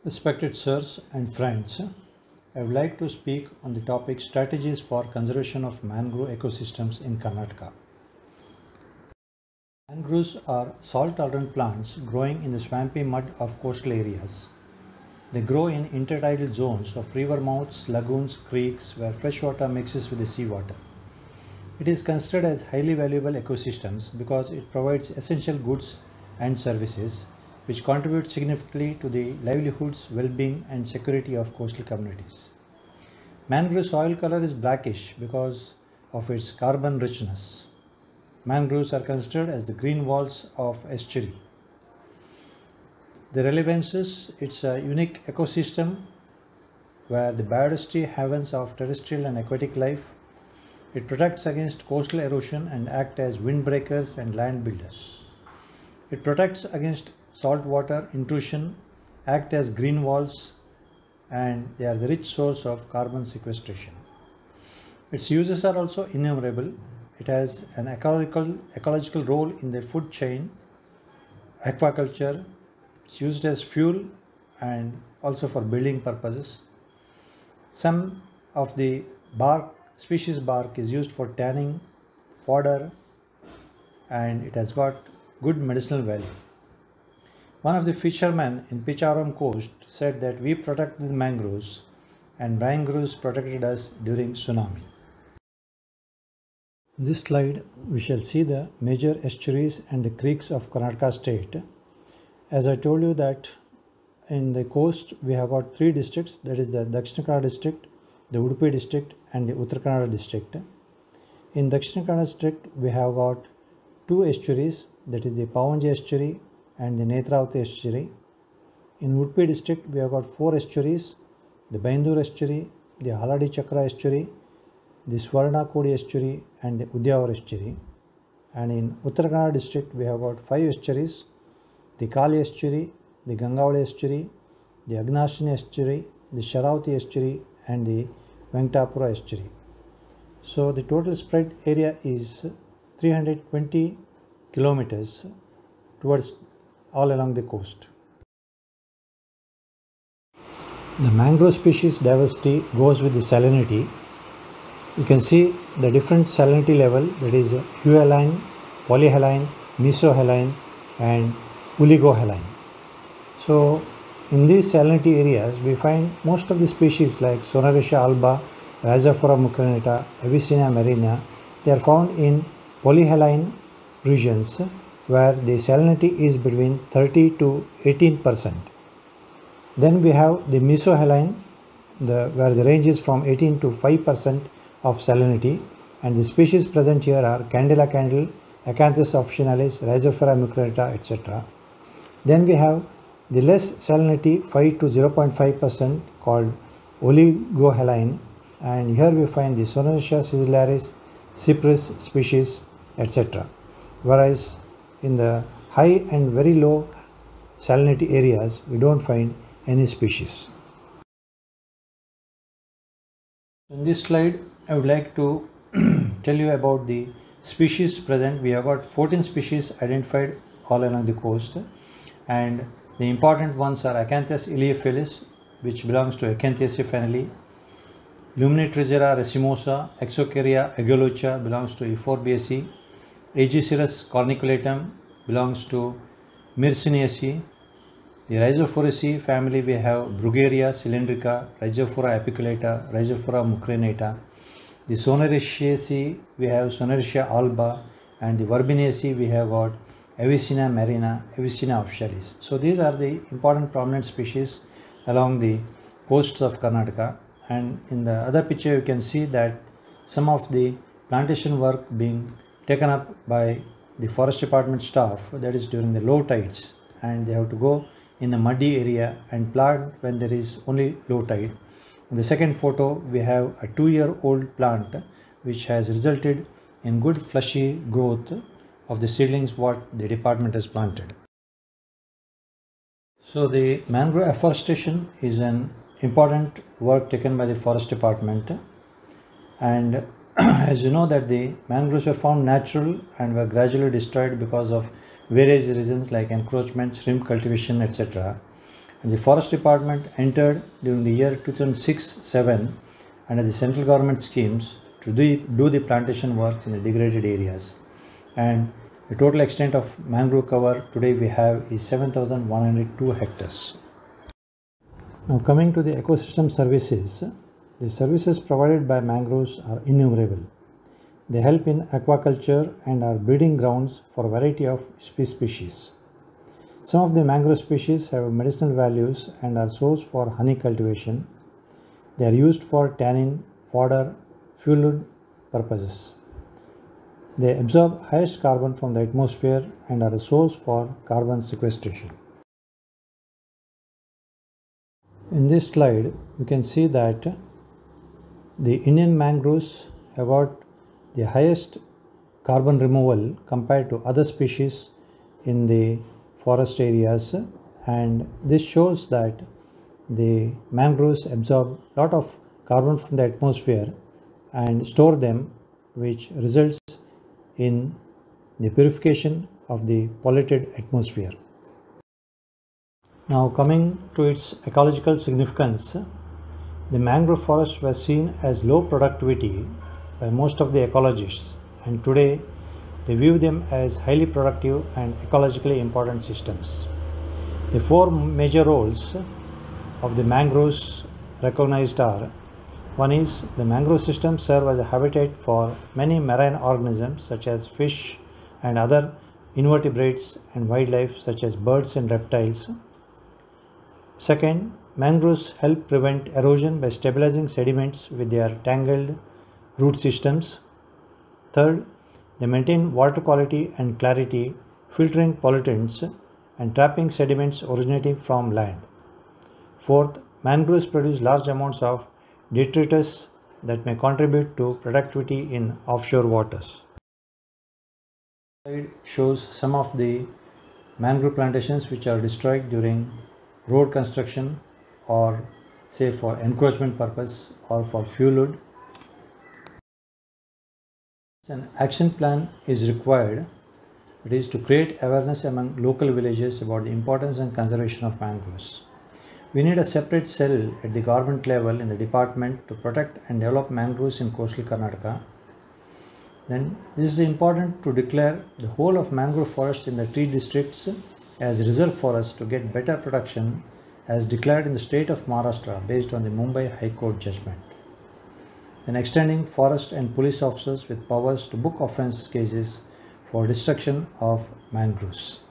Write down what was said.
Respected sirs and friends, I would like to speak on the topic strategies for conservation of mangrove ecosystems in Karnataka. Mangroves are salt-tolerant plants growing in the swampy mud of coastal areas. They grow in intertidal zones of river mouths, lagoons, creeks where fresh water mixes with the seawater. It is considered as highly valuable ecosystems because it provides essential goods and services which contribute significantly to the livelihoods, well-being and security of coastal communities. Mangrove soil color is blackish because of its carbon richness. Mangroves are considered as the green walls of estuary. The relevance is it's a unique ecosystem where the biodiversity havens of terrestrial and aquatic life. It protects against coastal erosion and acts as windbreakers and land builders. It protects against saltwater intrusion, act as green walls, and they are the rich source of carbon sequestration. Its uses are also innumerable. It has an ecological role in the food chain, aquaculture. It's used as fuel and also for building purposes. Some of the species bark is used for tanning, fodder, and it has got good medicinal value. One of the fishermen in Picharam coast said that we protected the mangroves and mangroves protected us during tsunami. In this slide, we shall see the major estuaries and the creeks of Karnataka state. As I told you that in the coast we have got three districts, that is the Dakshina Kannada district, the Udupi district and the Uttara Kannada district. In Dakshina Kannada district we have got two estuaries, that is the Pavanji estuary and the Netravati estuary. In Udupi district we have got four estuaries, the Baindur estuary, the Haladi Chakra estuary, the Swarnakodi estuary and the Udyavar estuary. And in Uttara Kannada district we have got five estuaries, the Kali estuary, the Gangavali estuary, the Agnashini estuary, the Sharavati estuary and the Venkatapura estuary. So the total spread area is 320 kilometers towards all along the coast. The mangrove species diversity goes with the salinity. You can see the different salinity level, that is euhaline, polyhaline, mesohaline and oligohaline. So in these salinity areas we find most of the species like Sonaretia alba, Rhizophora mucronata, Avicennia marina, they are found in polyhaline regions where the salinity is between 30 to 18%. Then we have the mesohaline, where the range is from 18 to 5% of salinity, and the species present here are Candela candle, Acanthus officinalis, Rhizophora mucronata, etc. Then we have the less salinity 5 to 0.5% called oligohaline, and here we find the Sonaretia siciliaris, cypris species, etc. Whereas in the high and very low salinity areas we don't find any species. In this slide I would like to tell you about the species present. We have got 14 species identified all along the coast, and the important ones are Acanthus iliophilis, which belongs to Acanthaceae family, Luminitrizera racemosa, Exocaria aegialocha belongs to Euphorbiaceae, Aegicerus corniculatum belongs to Myrciniaceae. The Rhizophoriaceae family we have Brugueria cylindrica, Rhizophora apiculata, Rhizophora mucronata. The Sonaretiaceae we have Sonaretia alba, and the Verbinaceae we have got Avicennia marina, Avicennia officialis. So these are the important prominent species along the coasts of Karnataka. And in the other picture you can see that some of the plantation work being taken up by the forest department staff, that is during the low tides, and they have to go in a muddy area and plant when there is only low tide. In the second photo we have a 2-year-old plant which has resulted in good fleshy growth of the seedlings what the department has planted. So the mangrove afforestation is an important work taken by the forest department, and as you know that the mangroves were found natural and were gradually destroyed because of various reasons like encroachment, shrimp cultivation, etc. And the Forest Department entered during the year 2006-7 under the central government schemes to do the plantation works in the degraded areas. And the total extent of mangrove cover today we have is 7,102 hectares. Now coming to the ecosystem services, the services provided by mangroves are innumerable. They help in aquaculture and are breeding grounds for a variety of species. Some of the mangrove species have medicinal values and are sourced for honey cultivation. They are used for tannin, fodder, fuel purposes. They absorb highest carbon from the atmosphere and are a source for carbon sequestration. In this slide, you can see that the Indian mangroves have got the highest carbon removal compared to other species in the forest areas, and this shows that the mangroves absorb a lot of carbon from the atmosphere and store them, which results in the purification of the polluted atmosphere. Now coming to its ecological significance, the mangrove forests were seen as low productivity by most of the ecologists, and today they view them as highly productive and ecologically important systems. The four major roles of the mangroves recognized are: one is the mangrove systems serve as a habitat for many marine organisms such as fish and other invertebrates and wildlife such as birds and reptiles. Second, mangroves help prevent erosion by stabilizing sediments with their tangled root systems. Third, they maintain water quality and clarity, filtering pollutants and trapping sediments originating from land. Fourth, mangroves produce large amounts of detritus that may contribute to productivity in offshore waters. This slide shows some of the mangrove plantations which are destroyed during road construction, or say for encroachment purpose or for fuel wood. An action plan is required. It is to create awareness among local villages about the importance and conservation of mangroves. We need a separate cell at the government level in the department to protect and develop mangroves in coastal Karnataka. Then this is important to declare the whole of mangrove forests in the tree districts as reserve forests to get better protection as declared in the state of Maharashtra based on the Mumbai High Court judgment. Then extending forest and police officers with powers to book offence cases for destruction of mangroves.